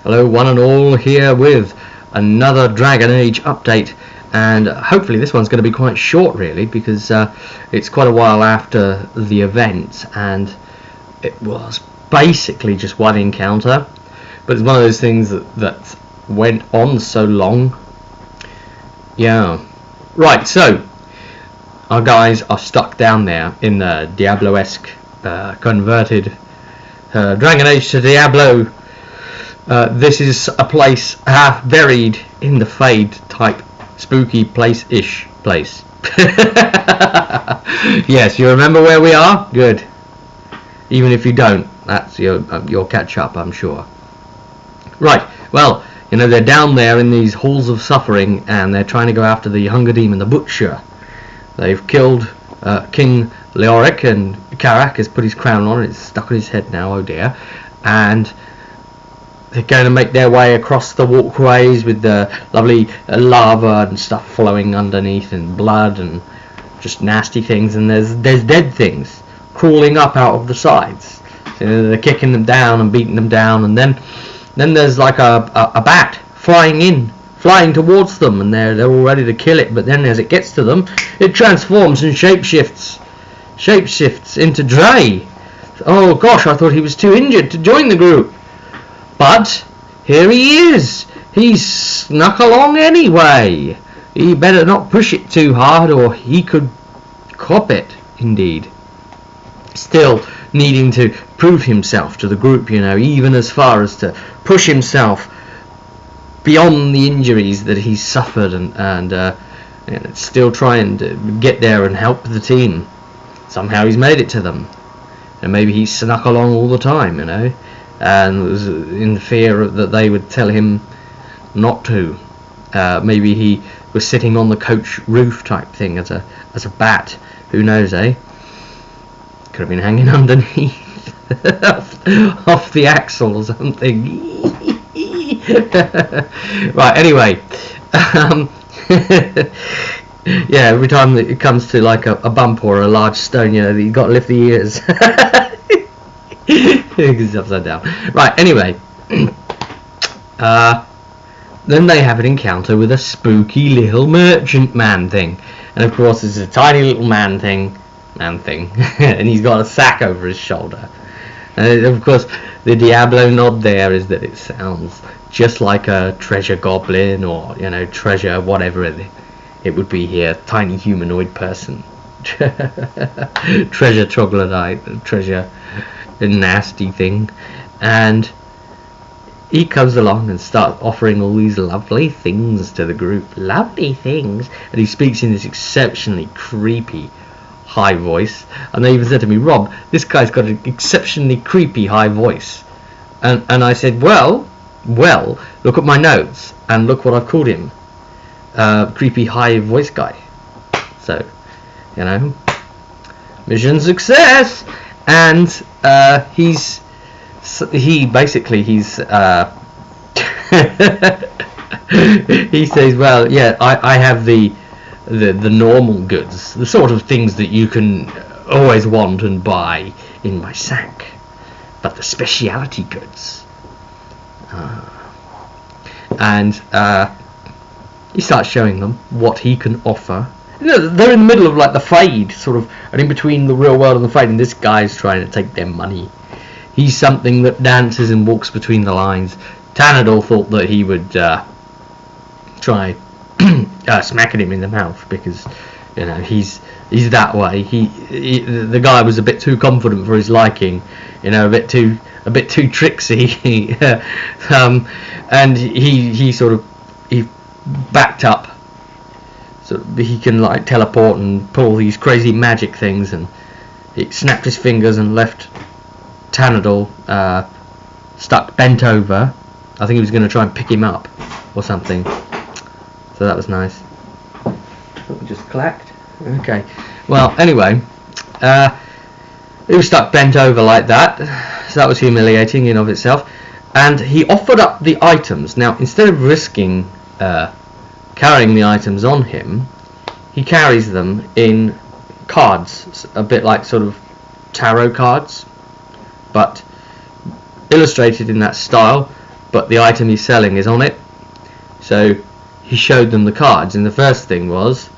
Hello one and all, here with another Dragon Age update, and hopefully this one's going to be quite short really, because it's quite a while after the event and it was basically just one encounter, but it's one of those things that went on so long. Yeah, right, so our guys are stuck down there in the Diablo-esque converted Dragon Age to Diablo. This is a place half buried in the Fade type spooky place-ish place. Yes, you remember where we are? Good. Even if you don't, that's your catch up, I'm sure. Right, well, you know, they're down there in these halls of suffering and they're trying to go after the Hunger Demon, the Butcher. They've killed King Leoric, and Karak has put his crown on, it's stuck on his head now, oh dear. And they're going to make their way across the walkways with the lovely lava and stuff flowing underneath, and blood and just nasty things, and there's dead things crawling up out of the sides. So they're kicking them down and beating them down, and then there's like a bat flying towards them, and they're all ready to kill it, but then as it gets to them, it transforms and shapeshifts into Dre. Oh gosh, I thought he was too injured to join the group. But here he is. He's snuck along anyway. He better not push it too hard or he could cop it, indeed. Still needing to prove himself to the group, you know, even as far as to push himself beyond the injuries that he's suffered, and still trying to get there and help the team. Somehow he's made it to them. And maybe he snuck along all the time, you know, and was in fear that they would tell him not to. Maybe he was sitting on the coach roof type thing as a bat. Who knows, eh? Could have been hanging underneath off the axle or something. Right, anyway. Yeah, every time it comes to like a bump or a large stone, you know, you've got to lift the ears. It's upside down. Right, anyway. Then they have an encounter with a spooky little merchant man thing. And of course it's a tiny little man thing. And he's got a sack over his shoulder. And of course the Diablo nod there is that it sounds just like a treasure goblin, or, you know, treasure whatever it would be here, tiny humanoid person. Treasure troglodyte, treasure nasty thing. And he comes along and starts offering all these lovely things to the group. Lovely things. And he speaks in this exceptionally creepy high voice. And they even said to me, Rob, this guy's got an exceptionally creepy high voice. And I said, well, look at my notes and look what I've called him. Creepy high voice guy. So, you know, mission success. And he's he says, well, yeah, I have the normal goods, the sort of things that you can always want and buy in my sack, but the speciality goods. And he starts showing them what he can offer. You know, they're in the middle of like the Fade, sort of, and in between the real world and the Fade, and this guy's trying to take their money. He's something that dances and walks between the lines. Tanador thought that he would try smacking him in the mouth, because, you know, he's that way. The guy was a bit too confident for his liking, you know, a bit too tricksy. And he backed up, so he can like teleport and pull these crazy magic things, and he snapped his fingers and left Tanador stuck bent over. I think he was going to try and pick him up or something, so that was nice. It just clacked. Okay, well, anyway, he was stuck bent over like that, so that was humiliating in of itself. And he offered up the items. Now, instead of risking carrying the items on him, he carries them in cards, a bit like sort of tarot cards, but illustrated in that style, but the item he's selling is on it. So he showed them the cards, and the first thing was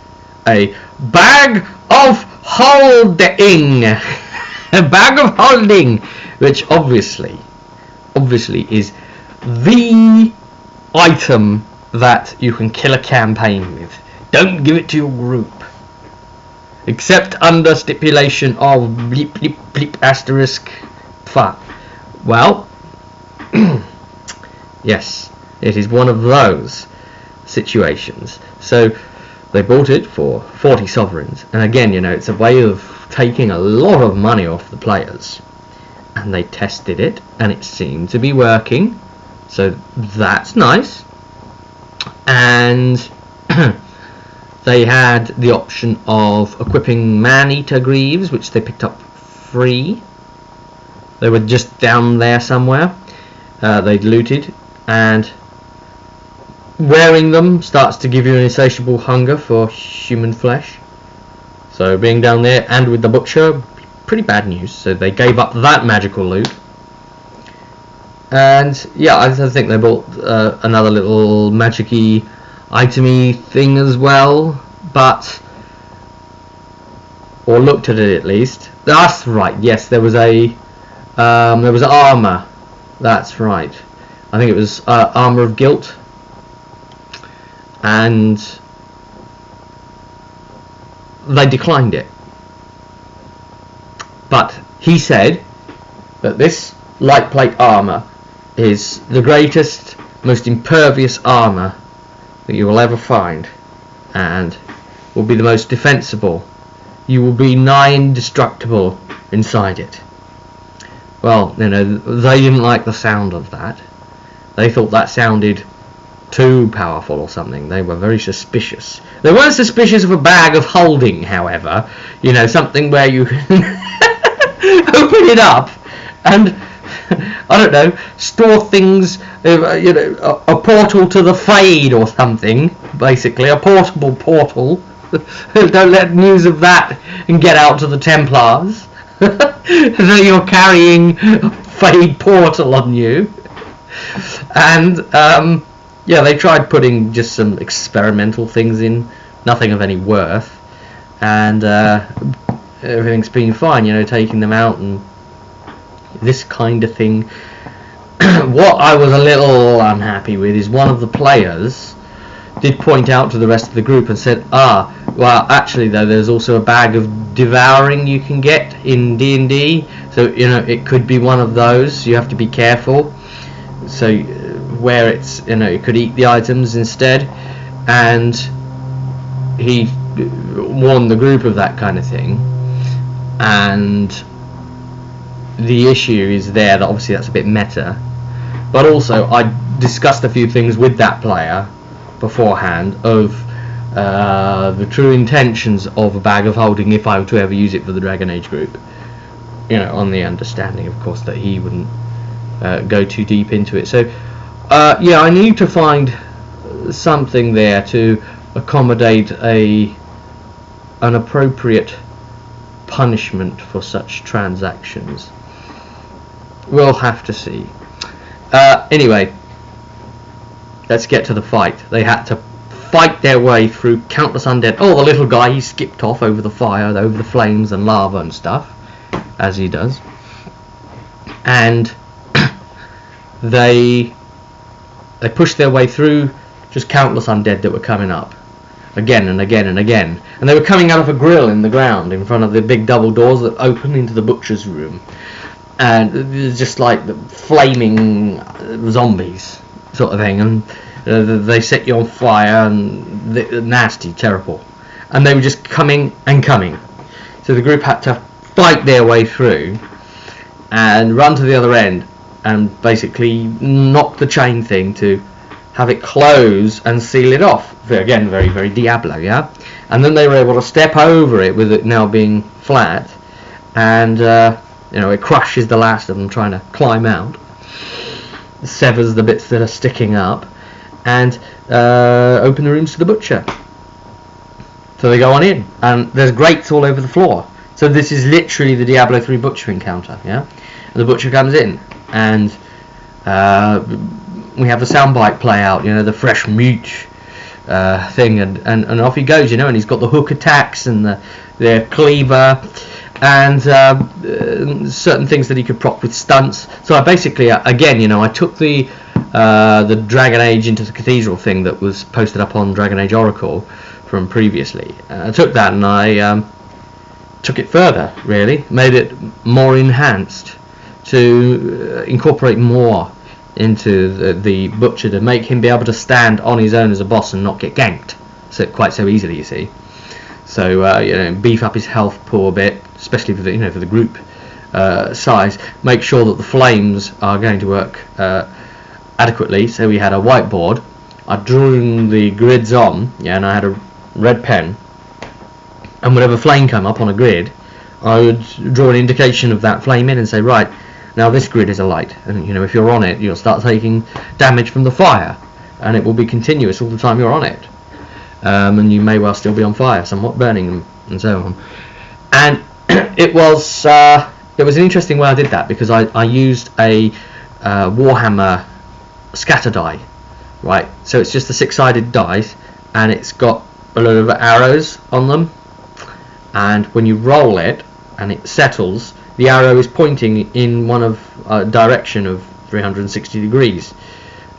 a bag of holding. A bag of holding, which obviously is the item that you can kill a campaign with. Don't give it to your group, except under stipulation of bleep bleep bleep asterisk fa. Well, yes, it is one of those situations. So they bought it for 40 sovereigns, and again, you know, it's a way of taking a lot of money off the players. And they tested it, and it seemed to be working, so that's nice. And they had the option of equipping man-eater greaves, which they picked up free. They were just down there somewhere. They'd looted, and wearing them starts to give you an insatiable hunger for human flesh. So being down there and with the butcher, pretty bad news. So they gave up that magical loot. And yeah, I think they bought another little magic-y, itemy thing as well, or looked at it at least. That's right. Yes, there was armor. That's right. I think it was armor of guilt, and they declined it. But he said that this light plate armor is the greatest, most impervious armor that you will ever find, and will be the most defensible. You will be nigh indestructible inside it. Well, you know, they didn't like the sound of that. They thought that sounded too powerful or something. They were very suspicious. They weren't suspicious of a bag of holding, however. You know, something where you can open it up and, I don't know, store things, you know, a portal to the Fade or something, basically, a portable portal. Don't let news of that and get out to the Templars. That you're carrying a Fade portal on you. And, yeah, they tried putting just some experimental things in, nothing of any worth, and everything's been fine, you know, taking them out and this kind of thing. What I was a little unhappy with is one of the players did point out to the rest of the group and said, well, actually though, there's also a bag of devouring you can get in D&D, so, you know, it could be one of those. You have to be careful. So where it's, you know, it could eat the items instead, and he warned the group of that kind of thing. And the issue is there that obviously that's a bit meta, but also I discussed a few things with that player beforehand of the true intentions of a bag of holding if I were to ever use it for the Dragon Age group, you know, on the understanding of course that he wouldn't go too deep into it. So yeah, I need to find something there to accommodate an appropriate punishment for such transactions. We'll have to see. Anyway, let's get to the fight. They had to fight their way through countless undead. Oh, the little guy, he skipped off over the fire, over the flames and lava and stuff, as he does. And they pushed their way through just countless undead that were coming up again and again and again, and they were coming out of a grill in the ground in front of the big double doors that open into the butcher's room, and it was just like the flaming zombies sort of thing, and they set you on fire, and nasty, terrible, and they were just coming and coming. So the group had to fight their way through and run to the other end and basically knock the chain thing to have it close and seal it off. Again, very, very Diablo, yeah? And then they were able to step over it with it now being flat, and you know, it crushes the last of them trying to climb out, severs the bits that are sticking up, and open the rooms to the butcher. So they go on in, and there's grates all over the floor. So this is literally the Diablo 3 butcher encounter, yeah? And the butcher comes in, and we have the soundbite play out, you know, the fresh meat thing, and off he goes, you know, and he's got the hook attacks and the cleaver and certain things that he could prop with stunts. So I basically, again, you know, I took the Dragon Age into the Cathedral thing that was posted up on Dragon Age Oracle from previously. I took that and I took it further, really, made it more enhanced to incorporate more into the Butcher, to make him be able to stand on his own as a boss and not get ganked quite so easily, you see. So you know, beef up his health pool a bit, especially for the, you know, for the group size. Make sure that the flames are going to work adequately. So we had a whiteboard. I drew the grids on, yeah, and I had a red pen. And whenever flame came up on a grid, I would draw an indication of that flame in and say, right, now this grid is a light, and you know, if you're on it, you'll start taking damage from the fire, and it will be continuous all the time you're on it. And you may well still be on fire, somewhat burning them, and so on. And it was an interesting way I did that, because I used a Warhammer scatter die, right? So it's just a 6-sided dice, and it's got a lot of arrows on them, and when you roll it and it settles, the arrow is pointing in one of direction of 360 degrees,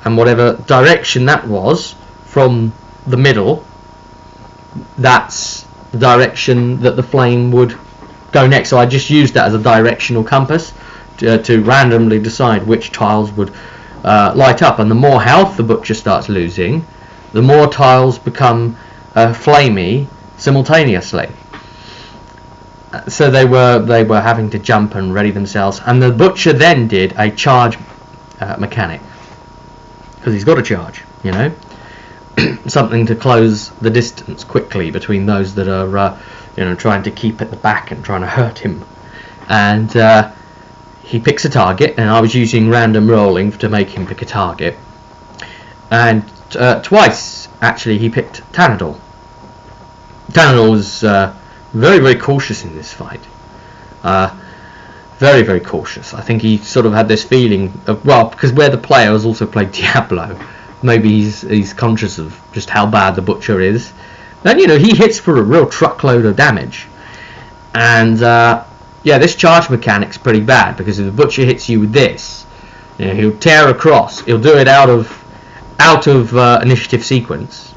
and whatever direction that was from the middle, that's the direction that the flame would go next. So I just used that as a directional compass to randomly decide which tiles would light up, and the more health the Butcher starts losing, the more tiles become flamey simultaneously. So they were having to jump and ready themselves, and the Butcher then did a charge mechanic, because he's got a charge, you know, something to close the distance quickly between those that are you know, trying to keep at the back and trying to hurt him. And he picks a target, and I was using random rolling to make him pick a target, and twice actually he picked Tanador. Tanador was very, very cautious in this fight. Very, very cautious. I think he sort of had this feeling of, well, because where the player has also played Diablo, maybe he's conscious of just how bad the Butcher is. And, you know, he hits for a real truckload of damage. And, yeah, this charge mechanic's pretty bad, because if the Butcher hits you with this, you know, he'll tear across. He'll do it out of initiative sequence.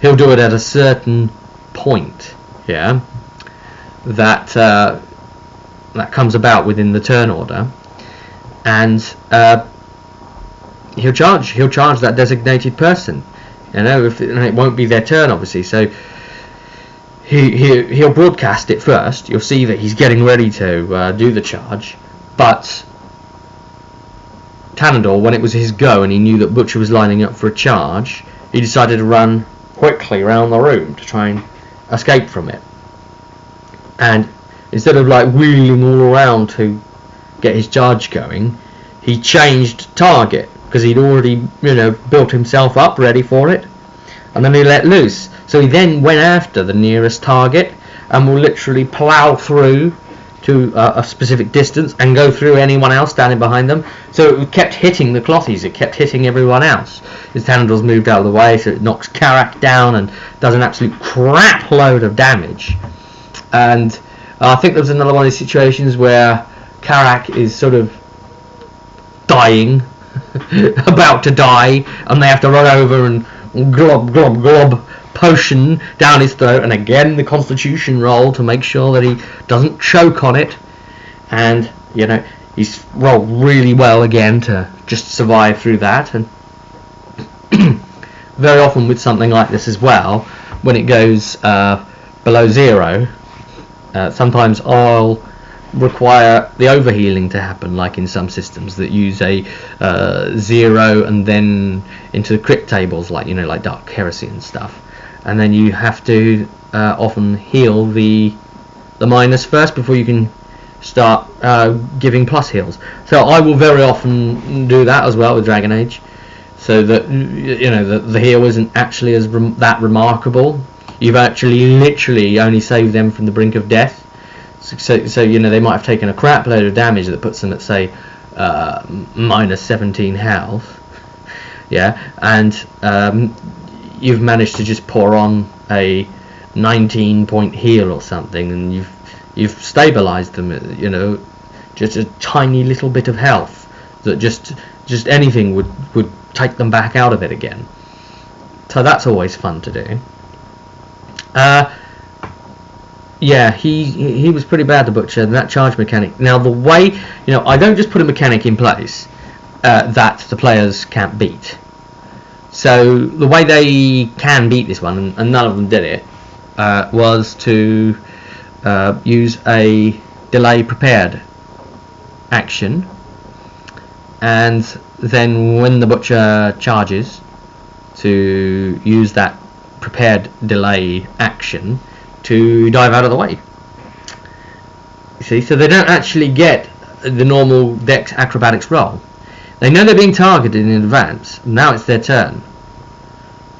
He'll do it at a certain point, yeah, that comes about within the turn order, and he'll charge that designated person, you know, and it won't be their turn, obviously. So he'll broadcast it first. You'll see that he's getting ready to do the charge, but Tanador, when it was his go and he knew that Butcher was lining up for a charge, he decided to run quickly around the room to try and escape from it. And instead of like wheeling all around to get his charge going, he changed target, because he'd already, you know, built himself up ready for it, and then he let loose. So he then went after the nearest target and will literally plough through to a specific distance and go through anyone else standing behind them. So it kept hitting the clothies, it kept hitting everyone else. His Tanador's moved out of the way, so it knocks Karak down and does an absolute crap load of damage. And I think there was another one of these situations where Karak is sort of dying, about to die, and they have to run over and glob, glob, glob potion down his throat, and again the constitution roll to make sure that he doesn't choke on it. And, you know, he's rolled really well again to just survive through that. And very often with something like this as well, when it goes below 0, sometimes I'll require the overhealing to happen, like in some systems that use a 0 and then into the crit tables, like, you know, like Dark Heresy and stuff, and then you have to often heal the minus first before you can start giving plus heals. So I will very often do that as well with Dragon Age, so that, you know, the heal isn't actually as that remarkable. You've actually literally only saved them from the brink of death. So you know, they might have taken a crap load of damage that puts them at, say, minus 17 health. yeah, and you've managed to just pour on a 19-point heal or something, and you've stabilized them, you know, just a tiny little bit of health that just anything would take them back out of it again. So that's always fun to do. Yeah, he was pretty bad, the Butcher, and that charge mechanic. Now the way, you know, I don't just put a mechanic in place that the players can't beat. So the way they can beat this one, and none of them did it, was to use a delay prepared action, and then when the Butcher charges, to use that prepared delay action to dive out of the way. You see, so they don't actually get the normal Dex acrobatics roll. They know they're being targeted in advance. Now it's their turn,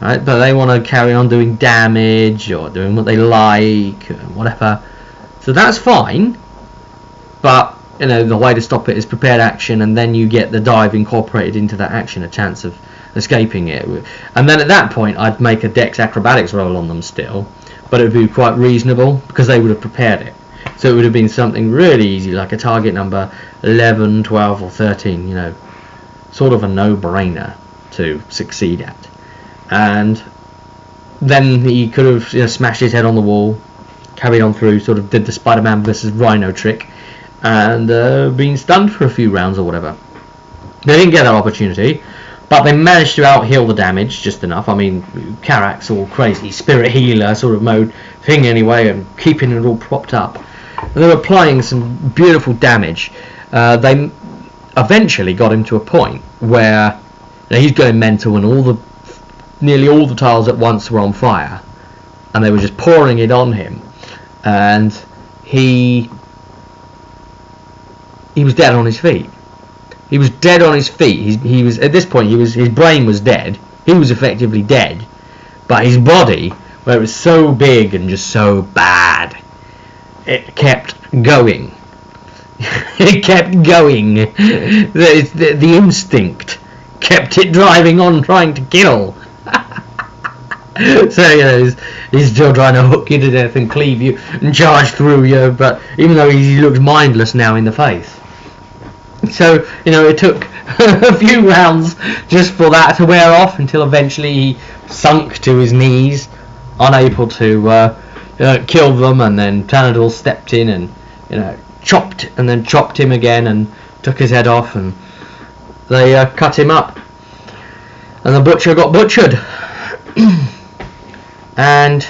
right? But they want to carry on doing damage or doing what they like, whatever. So that's fine. But you know, the way to stop it is prepared action, and then you get the dive incorporated into that action, a chance of escaping it. And then at that point, I'd make a Dex acrobatics roll on them still, but it would be quite reasonable because they would have prepared it. So it would have been something really easy, like a target number 11, 12 or 13, you know, sort of a no-brainer to succeed at. And then he could have, you know, smashed his head on the wall, carried on through, sort of did the Spider-Man versus Rhino trick, and been stunned for a few rounds or whatever. They didn't get that opportunity, but they managed to out-heal the damage just enough. I mean, Karak's all crazy, spirit healer sort of mode thing anyway, and keeping it all propped up. And they were applying some beautiful damage. They eventually got him to a point where, you know, he's going mental, and nearly all the tiles at once were on fire, and they were just pouring it on him, and he was dead on his feet. He was dead on his feet. He was at this point. His brain was dead. He was effectively dead, but his body, where it was so big and just so bad, it kept going. It kept going. The instinct kept it driving on, trying to kill. So, you know, he's still trying to hook you to death and cleave you and charge through you. But even though he looks mindless now in the face. So, you know, it took a few rounds just for that to wear off, until eventually he sunk to his knees, unable to kill them, and then Tanador stepped in and, you know, chopped him again and took his head off, and they cut him up, and the Butcher got butchered. And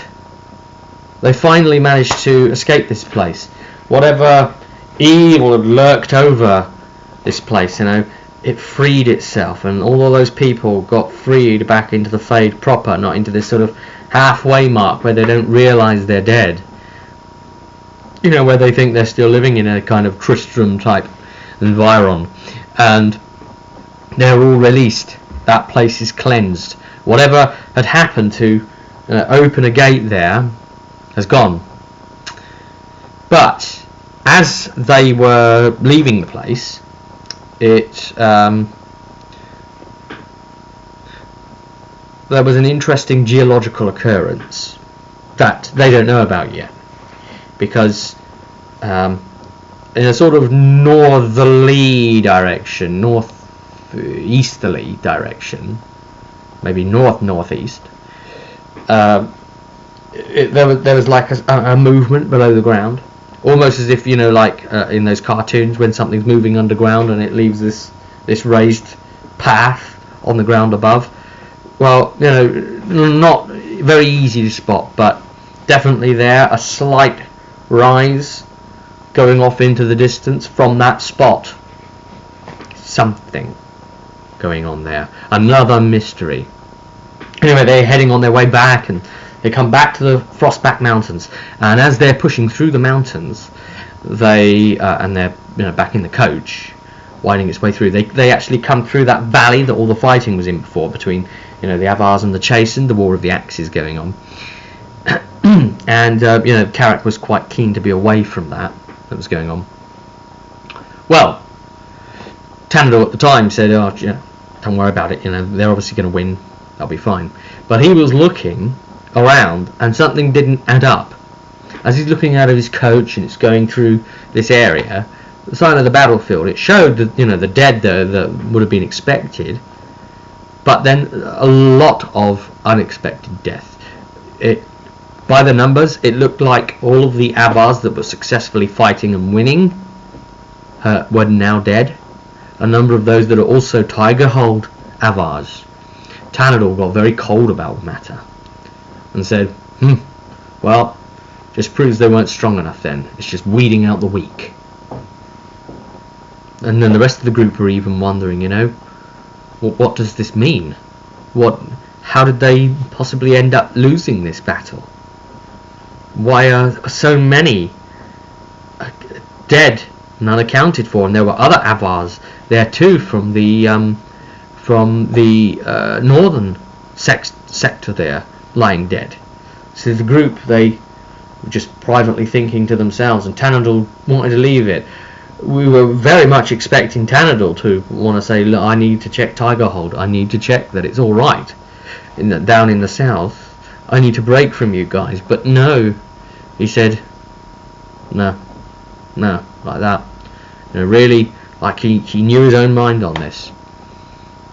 they finally managed to escape this place. Whatever evil had lurked over this place, you know, it freed itself, and all of those people got freed back into the Fade proper, not into this sort of halfway mark where they don't realise they're dead. You know, where they think they're still living in a kind of Tristram type environ, and they're all released. That place is cleansed. Whatever had happened to open a gate there has gone. But as they were leaving the place, there was an interesting geological occurrence that they don't know about yet, because in a sort of northerly direction, northeasterly direction, maybe northeast, there was like a movement below the ground, almost as if, you know, like in those cartoons when something's moving underground and it leaves this raised path on the ground above. Well, you know, not very easy to spot, but definitely there, a slight rise going off into the distance from that spot. Something going on there. Another mystery. Anyway, they're heading on their way back, and they come back to the Frostback Mountains, and as they're pushing through the mountains, they're back in the coach, winding its way through. They actually come through that valley that all the fighting was in before, between, you know, the Avars and the Chastened, the War of the Axes going on. And you know, Karak was quite keen to be away from that was going on. Well, Tanador at the time said, "Oh, yeah, don't worry about it, you know, they're obviously going to win, they'll be fine. But he was looking around and something didn't add up. As he's looking out of his coach and it's going through this area, the side of the battlefield, it showed that, you know, the dead there that would have been expected, but then a lot of unexpected death. By the numbers, it looked like all of the Avars that were successfully fighting and winning were now dead. A number of those that are also Tigerhold Avars. Tanador got very cold about the matter and said, well, just proves they weren't strong enough then. It's just weeding out the weak. And then the rest of the group were even wondering, you know, well, what does this mean? How did they possibly end up losing this battle? Why are so many dead and unaccounted for? And there were other Avars there too from the northern sector there, lying dead. So the group, they were just privately thinking to themselves, and Tanador wanted to leave it. We were very much expecting Tanador to want to say, look, I need to check Tigerhold. I need to check that it's all right down in the south. I need to break from you guys. But no, he said, no, like that. You know, really, like he knew his own mind on this.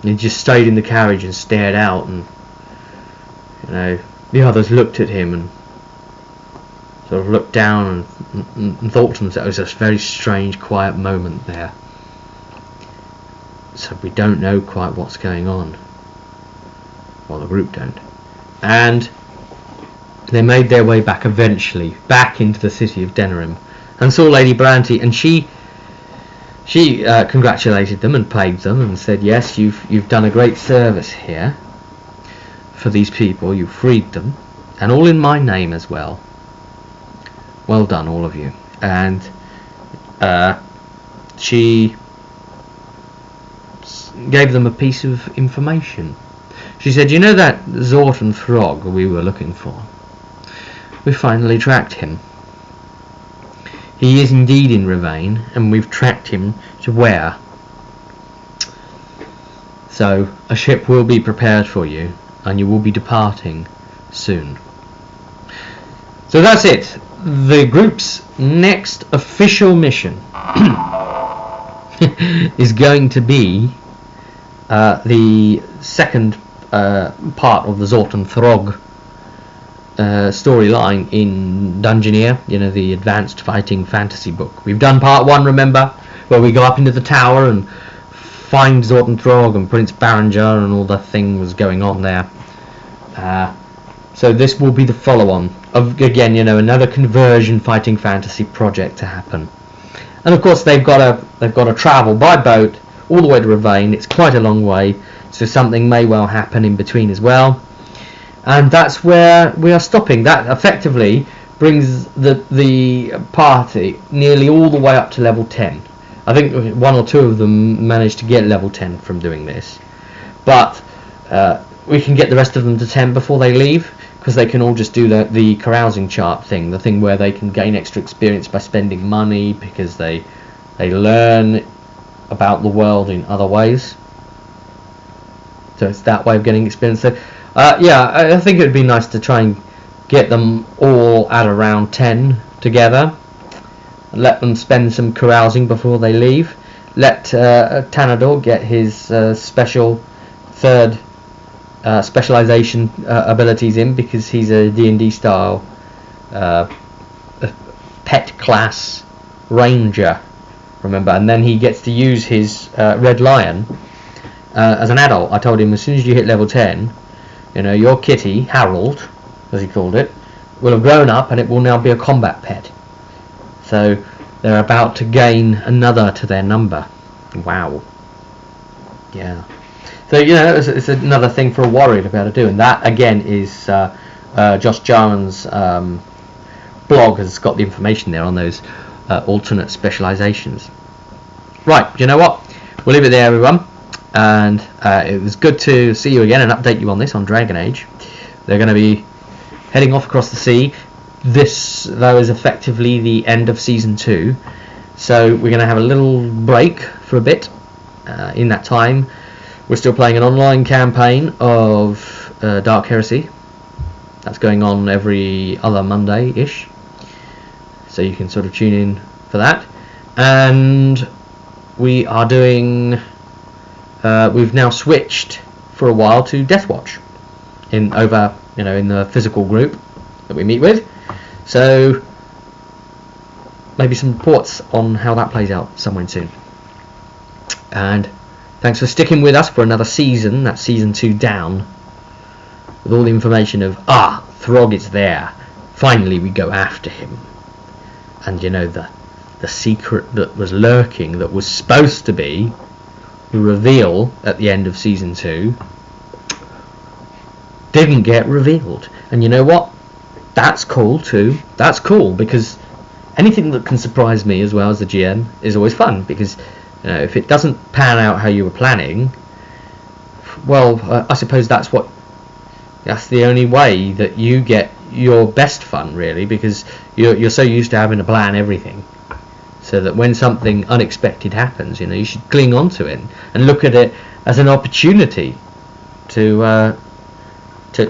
He just stayed in the carriage and stared out, and you know, the others looked at him and sort of looked down and thought to themselves, it was a very strange, quiet moment there. So we don't know quite what's going on. Well, the group don't. And they made their way back eventually, back into the city of Denerim, and saw Lady Branty, and she congratulated them and paid them and said, yes, you've done a great service here for these people. You freed them, and all in my name as well. Well done, all of you. And she gave them a piece of information. She said, you know that Zorton Throg we were looking for? We finally tracked him. He is indeed in Ravane, and we've tracked him to where. So a ship will be prepared for you, and you will be departing soon. So that's it. The group's next official mission is going to be the second part of the Zorton Throg storyline in Dungeoneer, you know, the advanced fighting fantasy book. We've done part 1, remember, where we go up into the tower and find Zorton Throg and Prince Barringer and all the things going on there. So this will be the follow-on of, again, you know, another conversion fighting fantasy project to happen. And of course they've got to travel by boat all the way to Ravane. It's quite a long way, so something may well happen in between as well. And that's where we are stopping. That effectively brings the party nearly all the way up to level 10. I think 1 or 2 of them managed to get level 10 from doing this. But we can get the rest of them to 10 before they leave, because they can all just do the carousing chart thing, the thing where they can gain extra experience by spending money, because they learn about the world in other ways. So it's that way of getting experience. So yeah, I think it would be nice to try and get them all at around 10 together. Let them spend some carousing before they leave. Let Tanador get his special third specialization abilities in, because he's a D&D style pet class ranger, remember, and then he gets to use his red lion as an adult. I told him, as soon as you hit level 10, you know, your kitty, Harold, as he called it, will have grown up and it will now be a combat pet. So they're about to gain another to their number. Wow. Yeah. So, you know, it's another thing for a warrior to be able to do, and that again is Josh Jarman's blog has got the information there on those alternate specializations. Right, you know what? We'll leave it there, everyone. And it was good to see you again and update you on this on Dragon Age. They're going to be heading off across the sea. This, though, is effectively the end of Season 2. So we're going to have a little break for a bit. In that time, We're still playing an online campaign of Dark Heresy. That's going on every other Monday-ish. So you can sort of tune in for that. And we are doing... we've now switched for a while to Deathwatch in the physical group that we meet with. So maybe some reports on how that plays out somewhere soon. And thanks for sticking with us for another season. That's season 2 down, with all the information of Throg is there. Finally we go after him. And the secret that was lurking, that was supposed to be the reveal at the end of season 2, didn't get revealed. And you know what? That's cool too. That's cool, because anything that can surprise me as well as the GM is always fun, because if it doesn't pan out how you were planning, well, I suppose that's the only way that you get your best fun, really, because you're so used to having to plan everything, so that when something unexpected happens, you should cling on to it and look at it as an opportunity to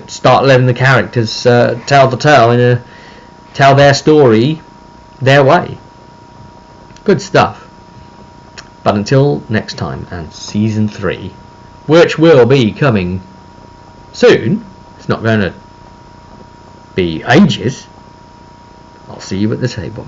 start letting the characters tell the tale, tell their story their way. Good stuff. But until next time, and season 3, which will be coming soon, it's not going to be ages, I'll see you at the table.